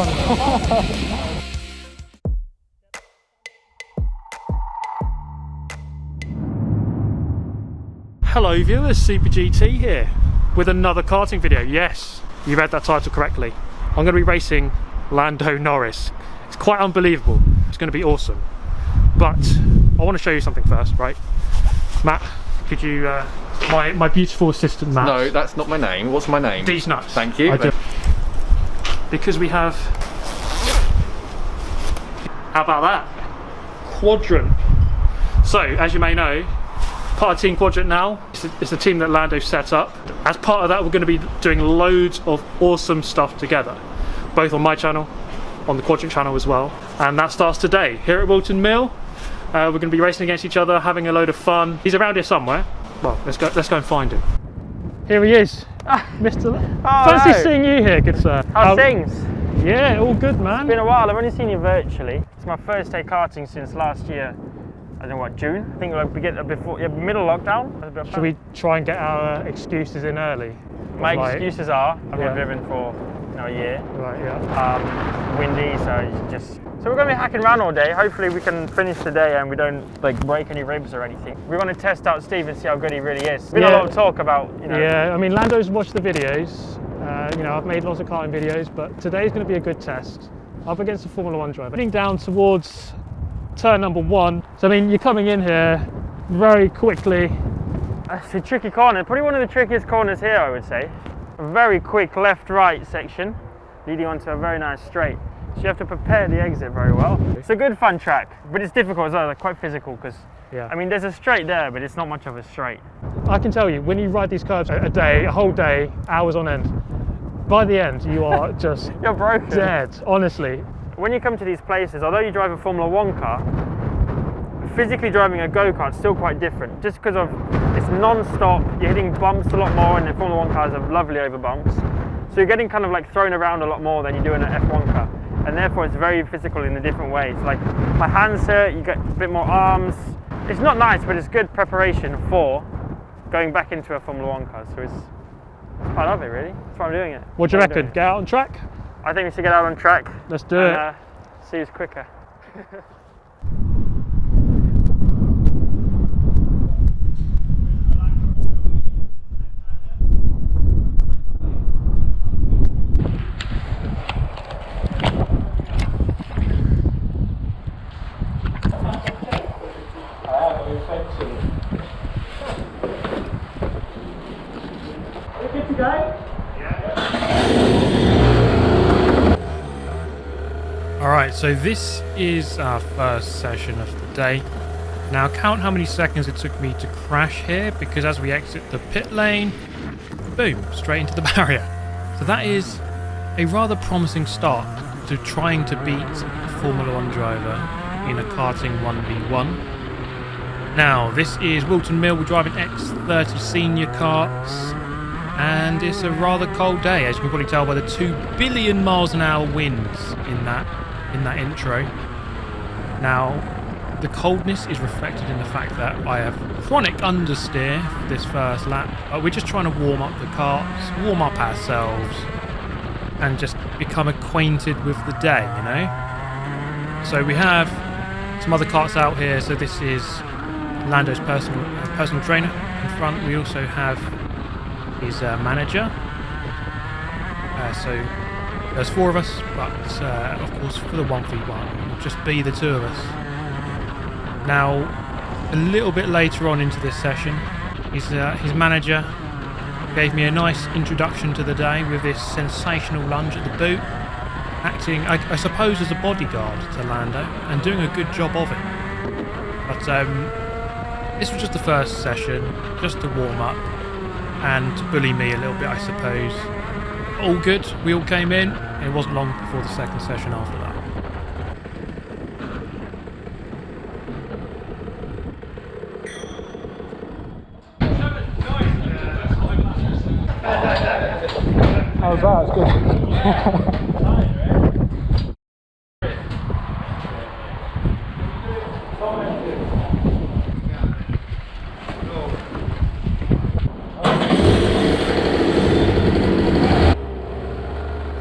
fun. Hello viewers, Super GT here with another karting video. Yes, you read that title correctly. I'm going to be racing Lando Norris. It's quite unbelievable. It's going to be awesome. But I want to show you something first, right? Matt, could you, my beautiful assistant Matt. No, that's not my name. What's my name? These nuts. Thank you. Because we have, how about that? Quadrant. So, as you may know, part of Team Quadrant now, it's a team that Lando set up. As part of that, we're going to be doing loads of awesome stuff together, both on my channel, on the Quadrant channel as well. And that starts today, here at Wilton Mill. We're going to be racing against each other, having a load of fun. He's around here somewhere. Well, let's go and find him. Here he is, Mr. Fancy seeing you here, good sir. How's things? Yeah, all good, man. It's been a while. I've only seen you virtually. It's my first day karting since last year. I don't know what, June? I think we'll get before middle lockdown. Should we try and get our excuses in early? My excuses are I've not driven for a year. Right, yeah. Windy, so we're going to be hacking around all day. Hopefully we can finish the day and we don't like break any ribs or anything. We want to test out Steve and see how good he really is. There's been a lot of talk about, Yeah, I mean, Lando's watched the videos. I've made lots of karting videos, but today's going to be a good test. Up against a Formula 1 driver. Heading down towards turn number 1. So I mean, you're coming in here very quickly. It's a tricky corner, probably one of the trickiest corners here, I would say. A very quick left-right section leading onto a very nice straight. So you have to prepare the exit very well. It's a good fun track, but it's difficult as well, like quite physical because, I mean, there's a straight there, but it's not much of a straight. I can tell you, when you ride these curves a whole day, hours on end, by the end, you are just you're broken. Dead, honestly. When you come to these places, although you drive a Formula 1 car, physically driving a go-kart is still quite different. Just because of it's non-stop, you're hitting bumps a lot more, and the Formula 1 cars have lovely over bumps. So you're getting kind of like thrown around a lot more than you do in an F1 car. And therefore it's very physical in a different way. It's like my hands hurt, you get a bit more arms. It's not nice, but it's good preparation for going back into a Formula 1 car. So it's part of it, really. That's why I'm doing it. What do you reckon? Get out on track? I think we should get out on track. Let's do it. See who's quicker. Alright, so this is our first session of the day. Now count how many seconds it took me to crash here, because as we exit the pit lane, boom, straight into the barrier. So that is a rather promising start to trying to beat a Formula 1 driver in a karting 1v1. Now, this is Wilton Mill, we're driving X30 senior karts, and it's a rather cold day, as you can probably tell by the 2 billion miles an hour winds in that intro. Now, the coldness is reflected in the fact that I have chronic understeer for this first lap. We're just trying to warm up the karts, warm up ourselves, and just become acquainted with the day, you know? So we have some other karts out here. So this is Lando's personal trainer in front. We also have his manager. So there's 4 of us, but of course for the 1v1, it'll just be the 2 of us. Now, a little bit later on into this session, his manager gave me a nice introduction to the day with this sensational lunge at the boot, acting, I suppose, as a bodyguard to Lando, and doing a good job of it. But this was just the first session, just to warm up, and to bully me a little bit, I suppose. All good, we all came in, and it wasn't long before the second session after that. How's that? It's good.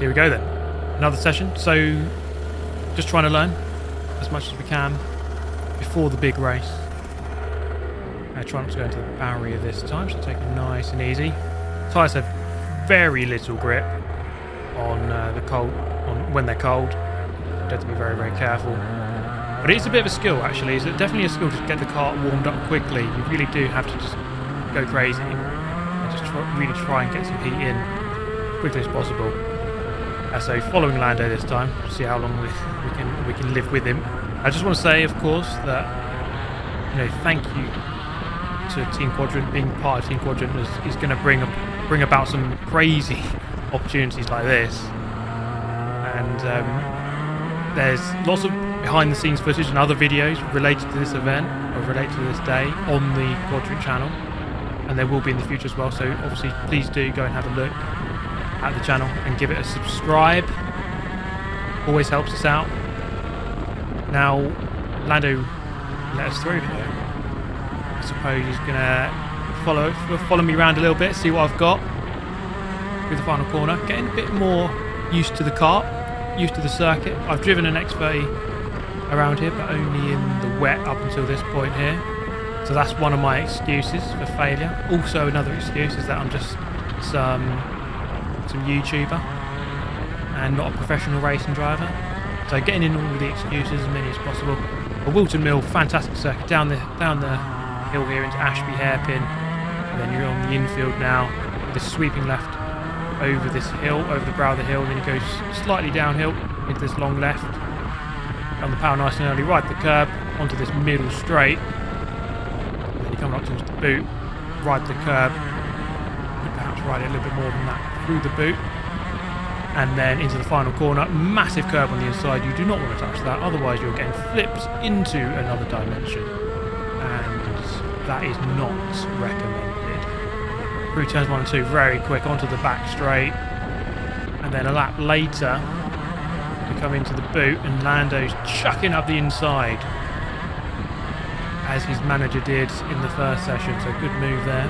Here we go then. another session. So just trying to learn as much as we can before the big race. I try not to go into the barrier this time, so take it nice and easy. Tyres have very little grip on the cold, when they're cold. You have to be very, very careful. But it is a bit of a skill, actually. It's definitely a skill to get the kart warmed up quickly. You really do have to just go crazy and just really try and get some heat in as quickly as possible. So following Lando this time, see how long we can live with him. I just want to say, of course, that thank you to Team Quadrant. Being part of Team Quadrant is going to bring about some crazy opportunities like this, and there's lots of behind-the-scenes footage and other videos related to this event or related to this day on the Quadrant channel, and there will be in the future as well. So obviously, please do go and have a look at the channel and give it a subscribe. Always helps us out. Now, Lando let us through here. I suppose he's gonna follow me around a little bit, see what I've got through the final corner. Getting a bit more used to the kart, used to the circuit. I've driven an X30 around here, but only in the wet up until this point here. So that's one of my excuses for failure. Also, another excuse is that I'm just some YouTuber and not a professional racing driver. So getting in all the excuses, as many as possible. A Wilton Mill, fantastic circuit down the hill here into Ashby Hairpin, and then you're on the infield now with this sweeping left over this hill, over the brow of the hill, and then it goes slightly downhill into this long left. On the power nice and early, right the curb onto this middle straight, and then you come up into the boot, right the curb, perhaps ride it a little bit more than that through the boot, and then into the final corner. Massive curb on the inside. You do not want to touch that, otherwise you're getting flipped into another dimension, and that is not recommended. Through turns 1 and 2 very quick onto the back straight, and then a lap later we come into the boot and Lando's chucking up the inside as his manager did in the first session, so good move there.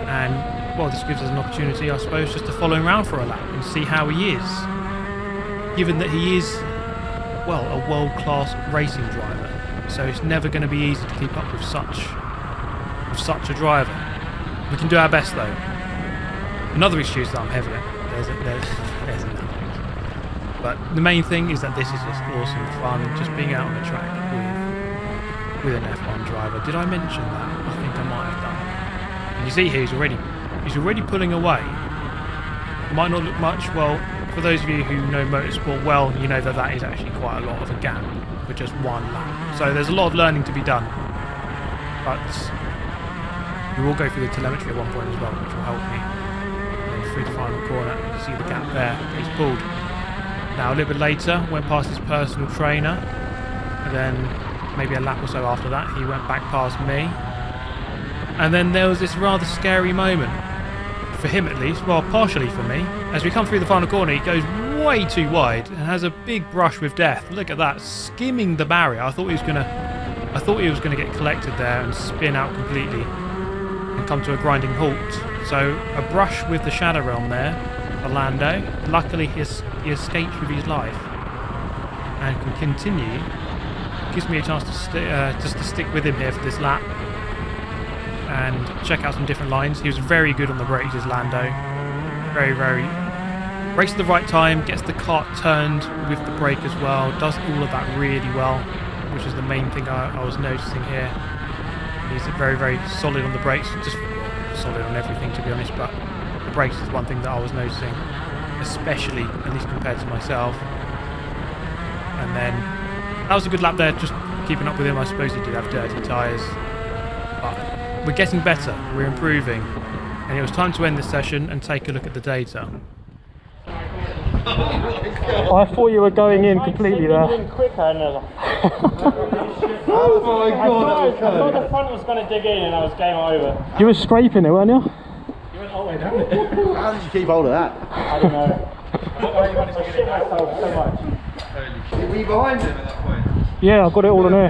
And well, this gives us an opportunity, I suppose, just to follow him around for a lap and see how he is, given that he is, well, a world-class racing driver. So it's never going to be easy to keep up with such a driver. We can do our best, though. Another excuse that I'm heavy at. There's another. But the main thing is that this is just awesome fun, just being out on the track with an F1 driver. Did I mention that? I think I might have done. And you see here, he's already pulling away. It might not look much. Well, for those of you who know motorsport well, you know that is actually quite a lot of a gap for just one lap. So there's a lot of learning to be done. But we will go through the telemetry at one point as well, which will help me. And then through the final corner, you can see the gap there. He's pulled. Now a little bit later, went past his personal trainer, and then maybe a lap or so after that, he went back past me. And then there was this rather scary moment, for him at least, well, partially for me. As we come through the final corner, he goes way too wide and has a big brush with death. Look at that, skimming the barrier. I thought he was gonna get collected there and spin out completely and come to a grinding halt. So a brush with the Shadow Realm there for Lando. Luckily, he escaped with his life and can continue. Gives me a chance to just to stick with him here for this lap and check out some different lines. He was very good on the brakes, as Lando. Very, very... Brakes at the right time, gets the kart turned with the brake as well, does all of that really well, which is the main thing I was noticing here. He's very, very solid on the brakes, just solid on everything to be honest, but the brakes is one thing that I was noticing, especially, at least compared to myself. And then, that was a good lap there, just keeping up with him. I suppose he did have dirty tyres, but we're getting better, we're improving, and it was time to end this session and take a look at the data. I thought you were going in completely there. Quicker, and Oh my god! I thought the front was going to dig in and I was game over. You were scraping it, weren't you? You went all the way down it. How did you keep hold of that? I don't know. I shit myself so much. Were you behind him at that point? Yeah, I've got it all in here.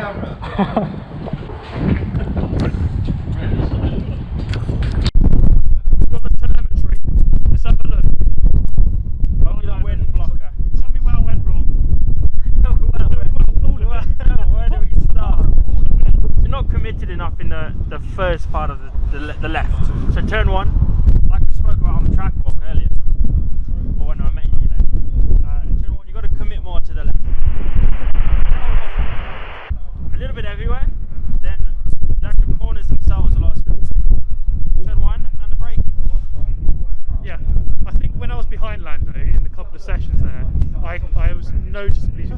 Got the telemetry. Let's have a look. Only that wind block. good enough in the first part of the left. So turn 1, like we spoke about on the track walk earlier, or when I met you, turn 1, you've got to commit more to the left. A little bit everywhere, then the actual corners themselves are lost. Turn 1 and the braking. Yeah, I think when I was behind Lando in the couple of sessions there, I was noticeably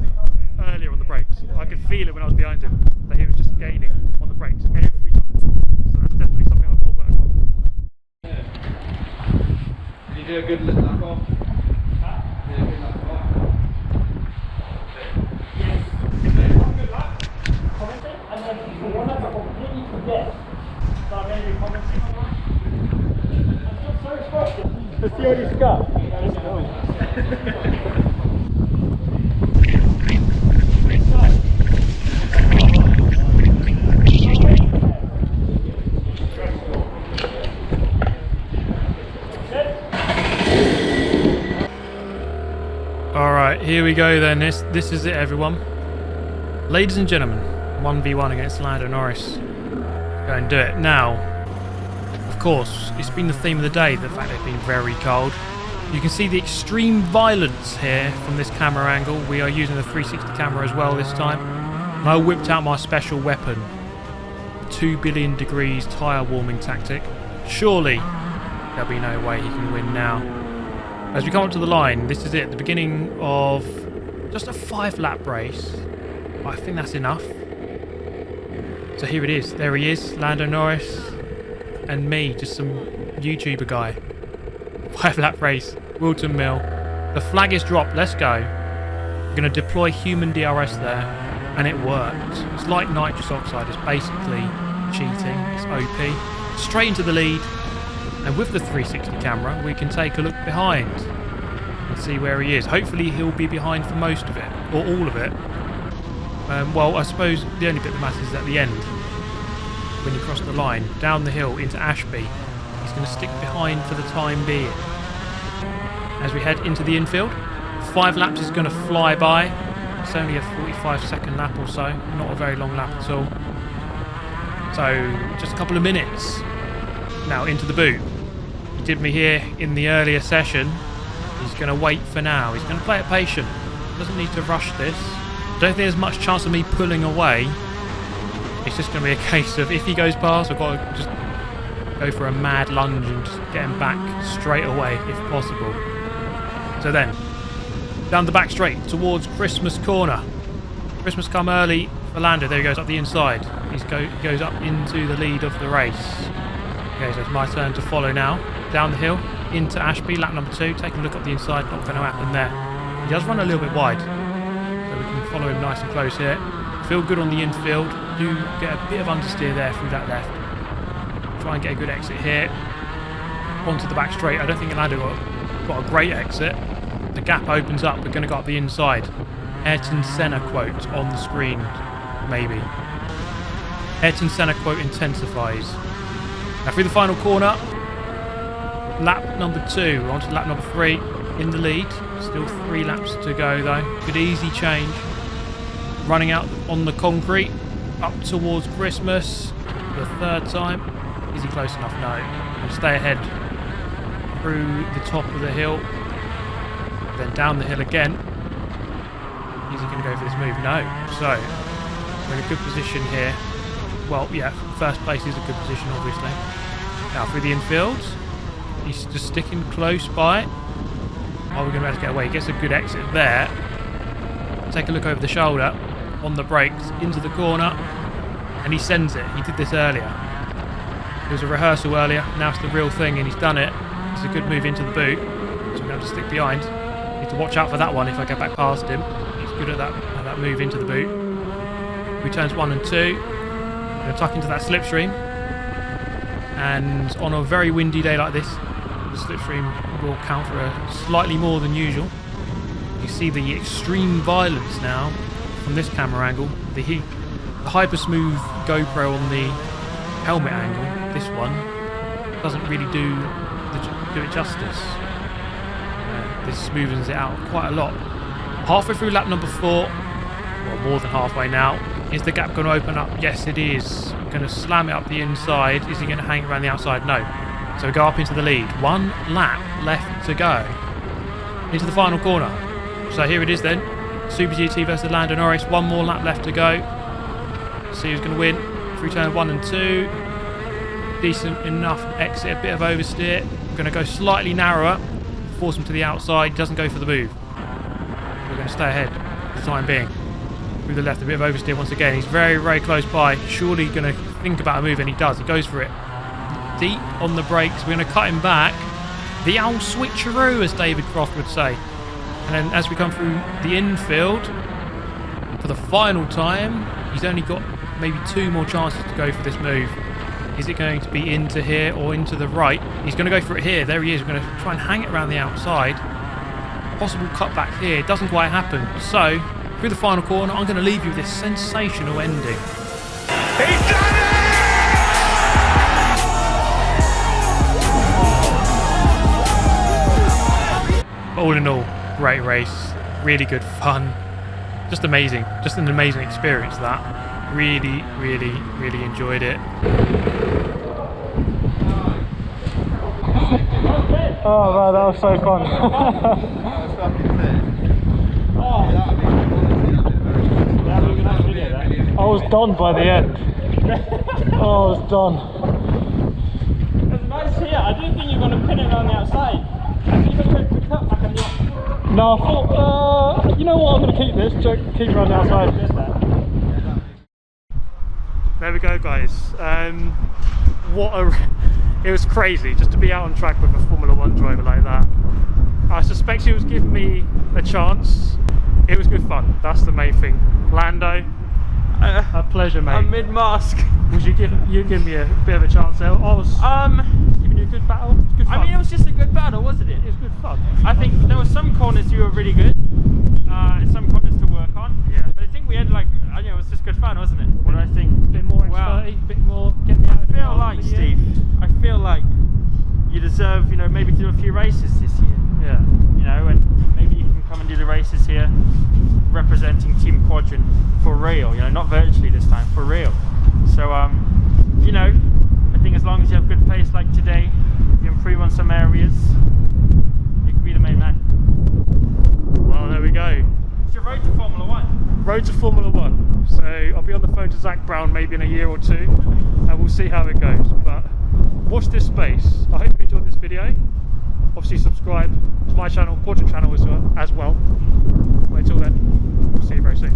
earlier on the brakes. I could feel it when I was behind him, that he was just gaining on the brakes every time. So that's definitely something I'll work on. Did you do a good lap off? Did you do a good lap off? And then one of them completely forget. So I'm going to be commenting on that. I'm still so excited. Let's see what he's got. Alright, here we go then. This is it, everyone. Ladies and gentlemen, 1v1 against Lando Norris. Go and do it. Now, of course, it's been the theme of the day, the fact it's been very cold. You can see the extreme violence here from this camera angle. We are using the 360 camera as well this time. And I whipped out my special weapon. 2 billion degrees tyre warming tactic. Surely there'll be no way he can win now. As we come up to the line, this is it, the beginning of just a 5-lap race. I think that's enough. So here it is, there he is, Lando Norris, and me, just some YouTuber guy. 5-lap race, Wilton Mill. The flag is dropped, let's go. We're going to deploy human DRS there, and it worked. It's like nitrous oxide, it's basically cheating, it's OP. Straight into the lead. And with the 360 camera, we can take a look behind and see where he is. Hopefully he'll be behind for most of it, or all of it. Well, I suppose the only bit that matters is at the end. When you cross the line, down the hill into Ashby, he's going to stick behind for the time being. As we head into the infield, 5 laps is going to fly by. It's only a 45-second lap or so, not a very long lap at all. So, just a couple of minutes. Now into the boot. He did me here in the earlier session. He's going to wait for now. He's going to play it patient. Doesn't need to rush this. Don't think there's much chance of me pulling away. It's just going to be a case of if he goes past, I've got to just go for a mad lunge and just get him back straight away if possible. So then, down the back straight towards Christmas corner. Christmas come early for Lando. There he goes up the inside. He goes up into the lead of the race. Okay, so it's my turn to follow now. Down the hill, into Ashby, lap number 2. Take a look up the inside, not going to happen there. He does run a little bit wide, so we can follow him nice and close here. Feel good on the infield. Do get a bit of understeer there through that left. Try and get a good exit here. Onto the back straight. I don't think Lando got a great exit. The gap opens up. We're going to go up the inside. Ayrton Senna quote on the screen, maybe. Ayrton Senna quote intensifies. Now through the final corner, lap number 2, on to lap number 3, in the lead. Still 3 laps to go though. Good easy change. Running out on the concrete, up towards Christmas for the 3rd time. Is he close enough? No. We'll stay ahead through the top of the hill, then down the hill again. Is he going to go for this move? No. So, we're in a good position here. Well, yeah, first place is a good position, obviously. Now through the infield, he's just sticking close by. Oh, we're going to have to get away. He gets a good exit there. Take a look over the shoulder, on the brakes, into the corner, and he sends it. He did this earlier. It was a rehearsal earlier, now it's the real thing, and he's done it. It's a good move into the boot, so we're going to have to stick behind. Need to watch out for that one if I get back past him. He's good at that move into the boot. We turns 1 and 2. We're going to tuck into that slipstream, and on a very windy day like this, the slipstream will count for a slightly more than usual. You see the extreme violence now from this camera angle. The hyper smooth GoPro on the helmet angle, this one, doesn't really do it justice. This smoothens it out quite a lot. Halfway through lap number 4, well, more than halfway now. Is the gap going to open up? Yes, it is. Going to slam it up the inside. Is he going to hang it around the outside? No. So we go up into the lead. 1 lap left to go. Into the final corner. So here it is then. Super GT versus Lando Norris. 1 more lap left to go. See who's going to win. Through turn 1 and 2. Decent enough exit. A bit of oversteer. Going to go slightly narrower. Force him to the outside. Doesn't go for the move. We're going to stay ahead for the time being. Through the left. A bit of oversteer once again. He's very, very close by. Surely going to think about a move, and he does. He goes for it. Deep on the brakes. We're going to cut him back. The old switcheroo, as David Croft would say. And then as we come through the infield, for the final time, he's only got maybe 2 more chances to go for this move. Is it going to be into here or into the right? He's going to go for it here. There he is. We're going to try and hang it around the outside. Possible cut back here. It doesn't quite happen. So, through the final corner, I'm going to leave you with this sensational ending. He's done it! All in all, great race, really good fun, just amazing, just an amazing experience that. Really, really, really enjoyed it. Oh man, that was so fun. I was done by the end. Oh, I was done. It's nice here. I didn't think you were going to pin it on the outside. I think you're going to put cut back on your... No, I thought, you know what, I'm going to keep this, keep it on the outside. There we go, guys. It was crazy just to be out on track with a Formula 1 driver like that. I suspect he was giving me a chance. It was good fun. That's the main thing. Lando, a pleasure, mate. I'm mid-mask. Was you give me a bit of a chance there? I was giving you a good battle. It was good fun. I mean, it was just a good battle, wasn't it? It was good fun. I think there were some corners you were really good, and some corners to work on. Yeah. But I think we had it was just good fun, wasn't it? What do I think? A bit more expertise, a bit more get me out of the car I for the year. Steve, I feel like you deserve, maybe to do a few races this year. Yeah. And maybe you can come and do the races here, representing Team Quadrant for real. Not virtually this time, for real. So, I think as long as you have good pace like today, you improve on some areas, you can be the main man. Well, there we go. It's your road to Formula 1. Road to Formula 1. So I'll be on the phone to Zach Brown maybe in a year or 2, and we'll see how it goes. But watch this space. I hope you enjoyed this video. Obviously subscribe to my channel, Quadrant channel as well. Well, until then, we'll see you very soon.